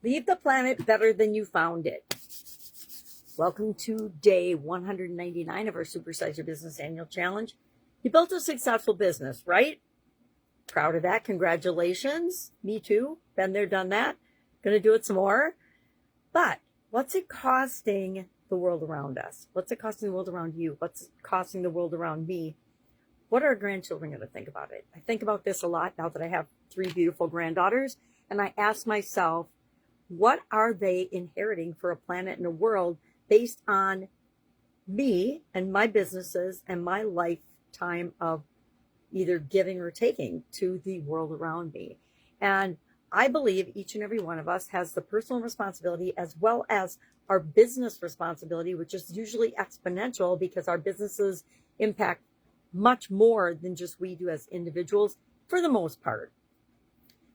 Leave the planet better than you found it. Welcome to day 199 of our Supersize Your Business annual challenge. You built a successful business, right? Proud of that. Congratulations. Me too. Been there, done that. Gonna do it some more. But what's it costing the world around us? What's it costing the world around you? What's it costing the world around me? What are our grandchildren going to think about it? I think about this a lot now that I have 3 beautiful granddaughters, and I ask myself, what are they inheriting for a planet and a world based on me and my businesses and my lifetime of either giving or taking to the world around me? And I believe each and every one of us has the personal responsibility as well as our business responsibility, which is usually exponential because our businesses impact much more than just we do as individuals for the most part.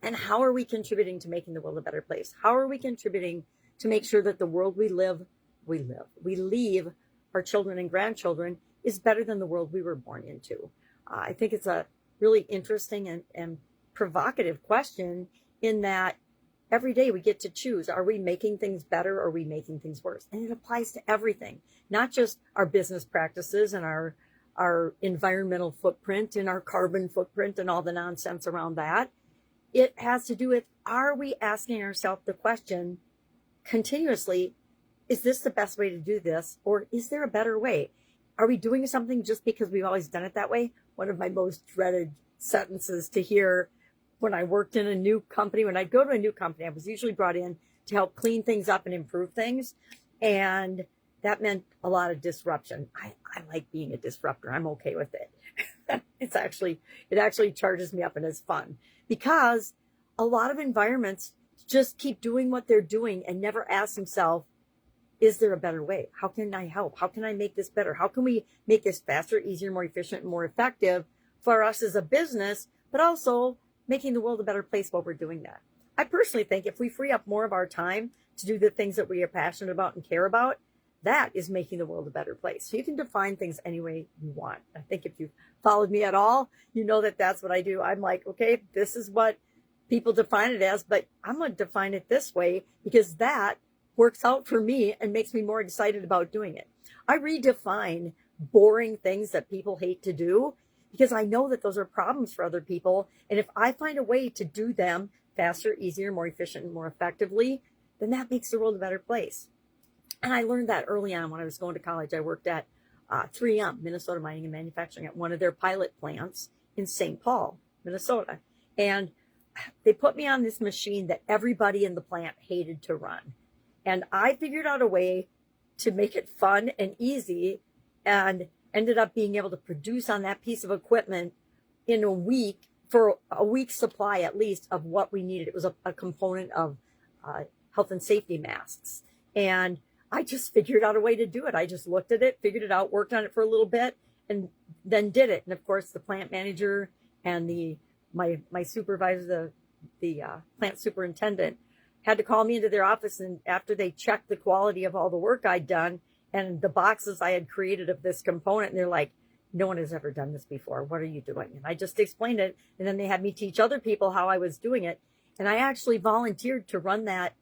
And how are we contributing to making the world a better place? How are we contributing to make sure that the world we leave our children and grandchildren is better than the world we were born into? I think it's a really interesting and provocative question in that every day we get to choose. Are we making things better or are we making things worse? And it applies to everything, not just our business practices and our environmental footprint and our carbon footprint and all the nonsense around that. It has to do with, are we asking ourselves the question continuously, is this the best way to do this? Or is there a better way? Are we doing something just because we've always done it that way? One of my most dreaded sentences to hear when I worked in a new company, when I'd go to a new company, I was usually brought in to help clean things up and improve things. And that meant a lot of disruption. I like being a disruptor. I'm okay with it. It actually charges me up and is fun because a lot of environments just keep doing what they're doing and never ask themselves, is there a better way? How can I help? How can I make this better? How can we make this faster, easier, more efficient, and more effective for us as a business, but also making the world a better place while we're doing that? I personally think if we free up more of our time to do the things that we are passionate about and care about, that is making the world a better place. So you can define things any way you want. I think if you've followed me at all, you know that that's what I do. I'm like, okay, this is what people define it as, but I'm going to define it this way because that works out for me and makes me more excited about doing it. I redefine boring things that people hate to do because I know that those are problems for other people. And if I find a way to do them faster, easier, more efficient, and more effectively, then that makes the world a better place. And I learned that early on when I was going to college. I worked at 3M, Minnesota Mining and Manufacturing, at one of their pilot plants in St. Paul, Minnesota. And they put me on this machine that everybody in the plant hated to run. And I figured out a way to make it fun and easy and ended up being able to produce on that piece of equipment in a week, for a week's supply at least, of what we needed. It was a component of health and safety masks. And I just figured out a way to do it. I just looked at it, figured it out, worked on it for a little bit, and then did it. And of course, the plant manager and my supervisor, the plant superintendent, had to call me into their office. And after they checked the quality of all the work I'd done and the boxes I had created of this component, and they're like, no one has ever done this before. What are you doing? And I just explained it. And then they had me teach other people how I was doing it. And I actually volunteered to run that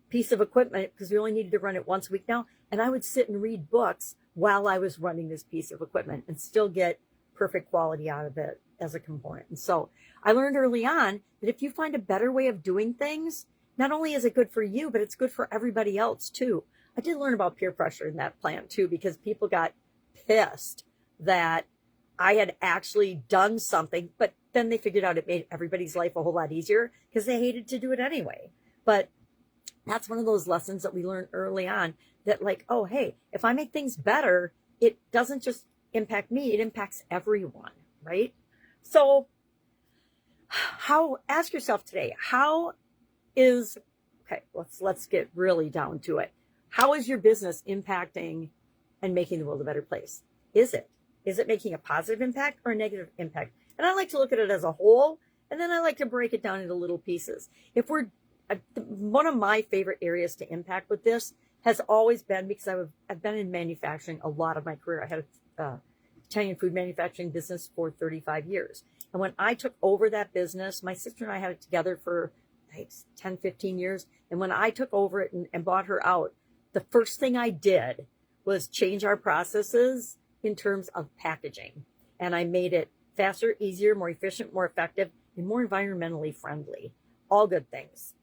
piece of equipment because we only needed to run it once a week now. And I would sit and read books while I was running this piece of equipment and still get perfect quality out of it as a component. And so I learned early on that if you find a better way of doing things, not only is it good for you, but it's good for everybody else too. I did learn about peer pressure in that plant too, because people got pissed that I had actually done something, but then they figured out it made everybody's life a whole lot easier because they hated to do it anyway. But that's one of those lessons that we learned early on, that like, oh, hey, if I make things better, it doesn't just impact me, it impacts everyone, right? So ask yourself today, let's get really down to it. How is your business impacting and making the world a better place? Is it making a positive impact or a negative impact? And I like to look at it as a whole, and then I like to break it down into little pieces. One of my favorite areas to impact with this has always been, because I've been in manufacturing a lot of my career. I had a Italian food manufacturing business for 35 years. And when I took over that business, my sister and I had it together for like 10, 15 years. And when I took over it and bought her out, the first thing I did was change our processes in terms of packaging. And I made it faster, easier, more efficient, more effective, and more environmentally friendly. All good things.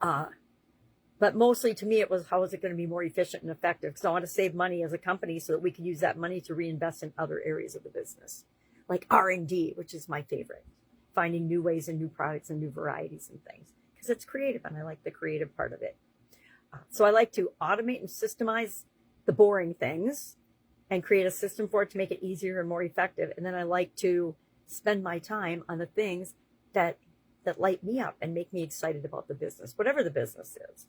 But mostly to me, it was how is it going to be more efficient and effective? Because I want to save money as a company so that we can use that money to reinvest in other areas of the business, like R&D, which is my favorite. Finding new ways and new products and new varieties and things, because it's creative and I like the creative part of it. So I like to automate and systemize the boring things and create a system for it to make it easier and more effective. And then I like to spend my time on the things that light me up and make me excited about the business, whatever the business is.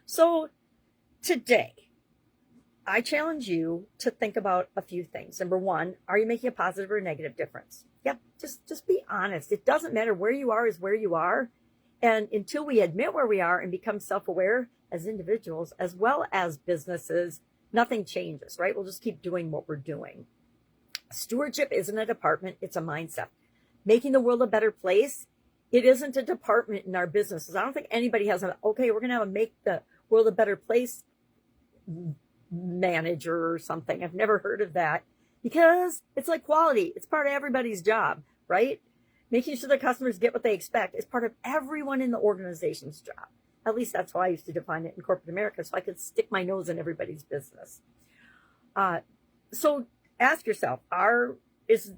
So today, I challenge you to think about a few things. Number one, are you making a positive or a negative difference? Yeah, just be honest. It doesn't matter. Where you are is where you are. And until we admit where we are and become self-aware as individuals, as well as businesses, nothing changes, right? We'll just keep doing what we're doing. Stewardship isn't a department. It's a mindset. Making the world a better place. It isn't a department in our businesses. I don't think anybody has okay, we're going to have a make the world a better place manager or something. I've never heard of that, because it's like quality. It's part of everybody's job, right? Making sure the customers get what they expect is part of everyone in the organization's job. At least that's how I used to define it in corporate America, so I could stick my nose in everybody's business. So ask yourself, is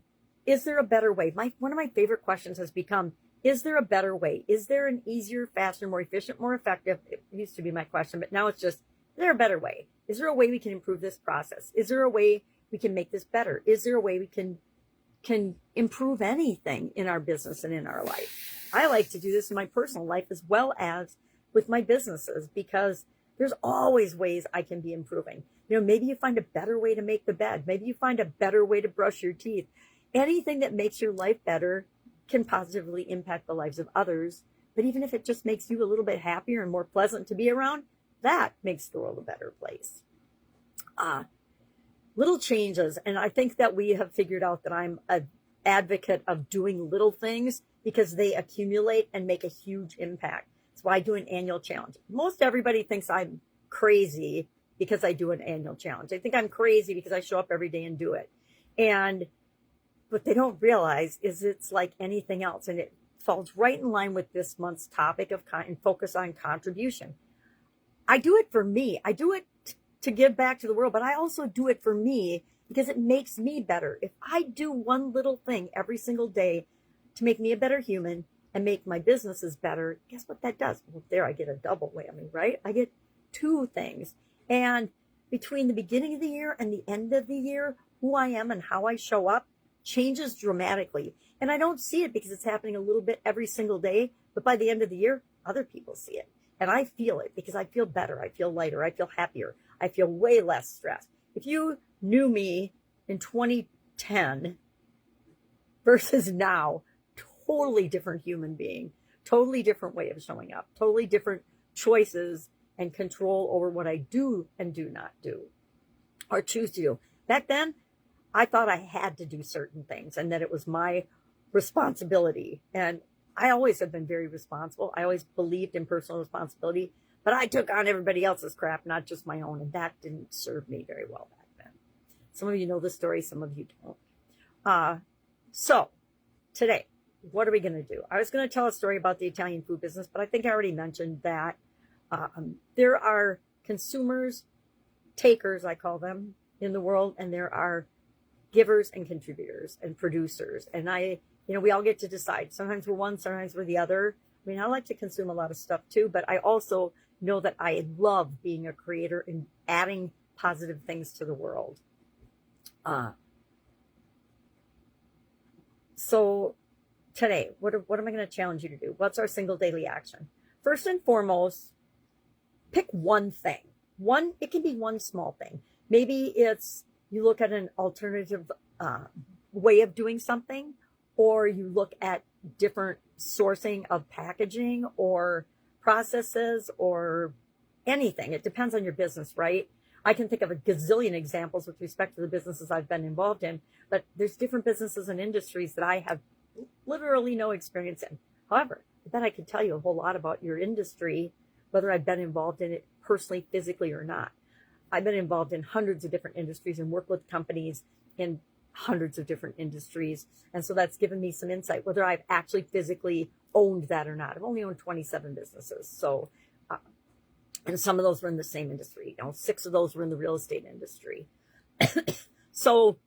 there a better way? One of my favorite questions has become, is there a better way? Is there an easier, faster, more efficient, more effective? It used to be my question, but now it's just, is there a better way? Is there a way we can improve this process? Is there a way we can make this better? Is there a way we can improve anything in our business and in our life? I like to do this in my personal life as well as with my businesses, because there's always ways I can be improving. Maybe you find a better way to make the bed. Maybe you find a better way to brush your teeth. Anything that makes your life better can positively impact the lives of others. But even if it just makes you a little bit happier and more pleasant to be around, that makes the world a better place. Little changes. And I think that we have figured out that I'm an advocate of doing little things because they accumulate and make a huge impact. That's why I do an annual challenge. Most everybody thinks I'm crazy because I do an annual challenge. They think I'm crazy because I show up every day and do it. And what they don't realize is it's like anything else. And it falls right in line with this month's topic of and focus on contribution. I do it for me. I do it to give back to the world, but I also do it for me because it makes me better. If I do one little thing every single day to make me a better human and make my businesses better, guess what that does? Well, there I get a double whammy, right? I get two things. And between the beginning of the year and the end of the year, who I am and how I show up changes dramatically. And I don't see it because it's happening a little bit every single day, but by the end of the year, other people see it. And I feel it because I feel better. I feel lighter. I feel happier. I feel way less stressed. If you knew me in 2010 versus now, totally different human being, totally different way of showing up, totally different choices and control over what I do and do not do or choose to do. Back then, I thought I had to do certain things and that it was my responsibility. And I always have been very responsible. I always believed in personal responsibility, but I took on everybody else's crap, not just my own. And that didn't serve me very well back then. Some of you know the story, some of you don't. So today, what are we going to do? I was going to tell a story about the Italian food business, but I think I already mentioned that there are consumers, takers, I call them, in the world, and there are givers and contributors and producers. And we all get to decide. Sometimes we're one, sometimes we're the other. I mean, I like to consume a lot of stuff too, but I also know that I love being a creator and adding positive things to the world. So today, what am I going to challenge you to do? What's our single daily action? First and foremost, pick one thing. It can be one small thing. Maybe it's you look at an alternative way of doing something, or you look at different sourcing of packaging or processes or anything. It depends on your business, right? I can think of a gazillion examples with respect to the businesses I've been involved in, but there's different businesses and industries that I have literally no experience in. However, I bet I could tell you a whole lot about your industry, whether I've been involved in it personally, physically, or not. I've been involved in hundreds of different industries and worked with companies in hundreds of different industries. And so that's given me some insight, whether I've actually physically owned that or not. I've only owned 27 businesses. So, and some of those were in the same industry. 6 of those were in the real estate industry. So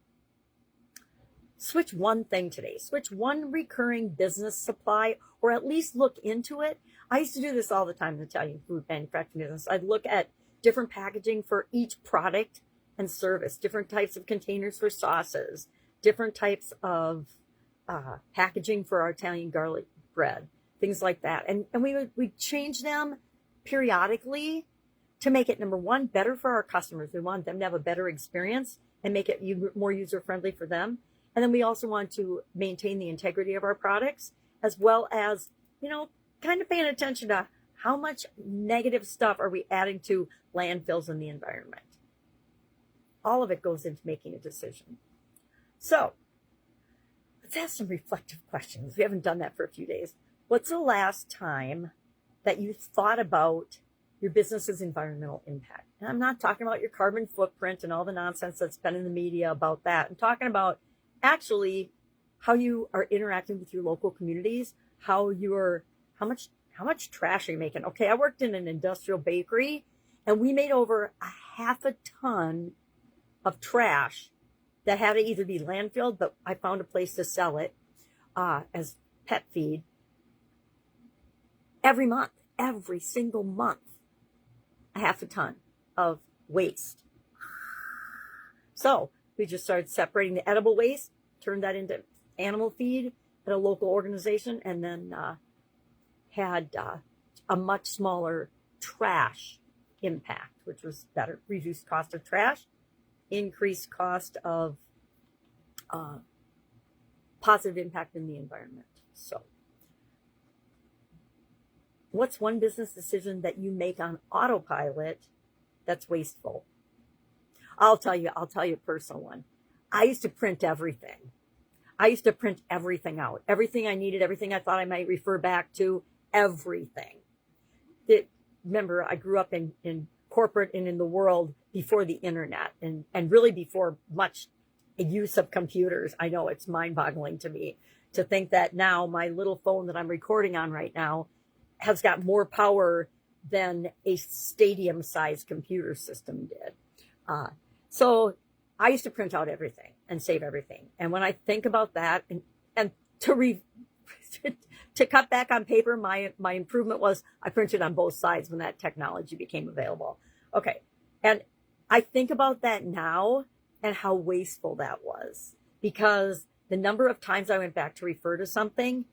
switch one thing today. Switch one recurring business supply, or at least look into it. I used to do this all the time in the Italian food manufacturing business. I'd look at different packaging for each product and service, different types of containers for sauces, different types of packaging for our Italian garlic bread, things like that. And we'd change them periodically to make it, number one, better for our customers. We want them to have a better experience and make it more user-friendly for them. And then we also want to maintain the integrity of our products, as well as, kind of paying attention to how much negative stuff are we adding to landfills in the environment. All of it goes into making a decision. So let's ask some reflective questions. We haven't done that for a few days. What's the last time that you thought about your business's environmental impact? And I'm not talking about your carbon footprint and all the nonsense that's been in the media about that. I'm talking about actually how you are interacting with your local communities, how much trash are you making? Okay, I worked in an industrial bakery, and we made over a half a ton of trash that had to either be landfilled, but I found a place to sell it as pet feed every month, every single month, a half a ton of waste. So we just started separating the edible waste, turned that into animal feed at a local organization, and then had a much smaller trash impact, which was better. Reduced cost of trash, increased cost of positive impact in the environment. So what's one business decision that you make on autopilot that's wasteful? I'll tell you a personal one. I used to print everything. I used to print everything out. Everything I needed, everything I thought I might refer back to, everything. Remember, I grew up in corporate and in the world before the internet and really before much use of computers. I know it's mind-boggling to me to think that now my little phone that I'm recording on right now has got more power than a stadium-sized computer system did. So I used to print out everything and save everything. And when I think about that and to cut back on paper, my improvement was I printed on both sides when that technology became available. Okay. And I think about that now and how wasteful that was, because the number of times I went back to refer to something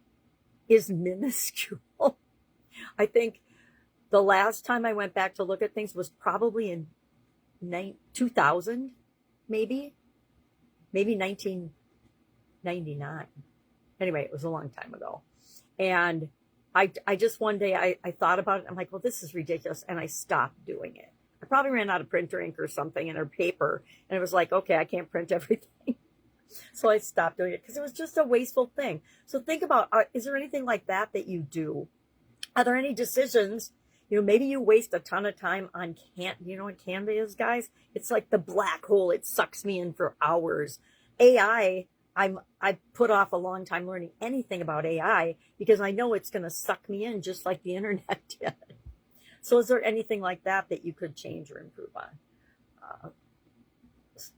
is minuscule. I think the last time I went back to look at things was probably in 2000, maybe 1999. Anyway, it was a long time ago. And I just one day I thought about it. I'm like, well, this is ridiculous. And I stopped doing it. I probably ran out of printer ink or something or paper. And it was like, okay, I can't print everything. So I stopped doing it because it was just a wasteful thing. So think about, is there anything like that you do? Are there any decisions? Maybe you waste a ton of time on Canva. You know what Canva is, guys? It's like the black hole. It sucks me in for hours. AI, I put off a long time learning anything about AI because I know it's going to suck me in just like the internet did. So is there anything like that you could change or improve on?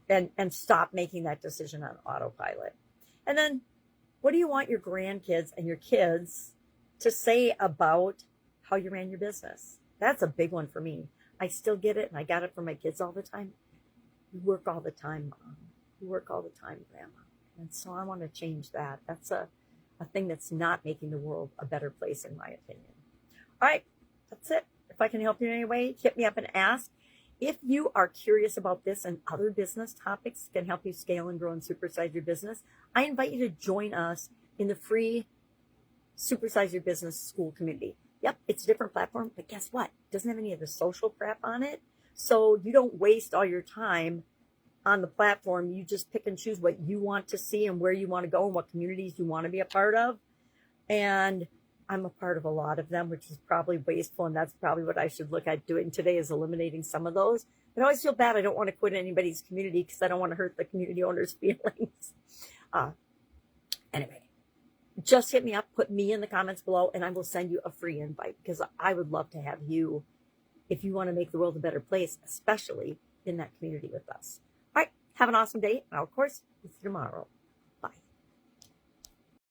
And stop making that decision on autopilot. And then what do you want your grandkids and your kids to say about how you ran your business? That's a big one for me. I still get it, and I got it from my kids all the time. You work all the time, Mom. You work all the time, Grandma. And so I want to change that. That's a thing that's not making the world a better place, in my opinion. All right, that's it. If I can help you in any way, hit me up and ask. If you are curious about this and other business topics can help you scale and grow and supersize your business, I invite you to join us in the free Supersize Your Business school community. Yep, it's a different platform, but guess what? It doesn't have any of the social crap on it. So you don't waste all your time on the platform. You just pick and choose what you want to see and where you want to go and what communities you want to be a part of. And I'm a part of a lot of them, which is probably wasteful, and that's probably what I should look at doing today, is eliminating some of those. But I always feel bad. I don't want to quit anybody's community because I don't want to hurt the community owners' feelings. Anyway, just hit me up, put me in the comments below, and I will send you a free invite, because I would love to have you if you want to make the world a better place, especially in that community with us. All right, have an awesome day. And I'll, of course, see you tomorrow.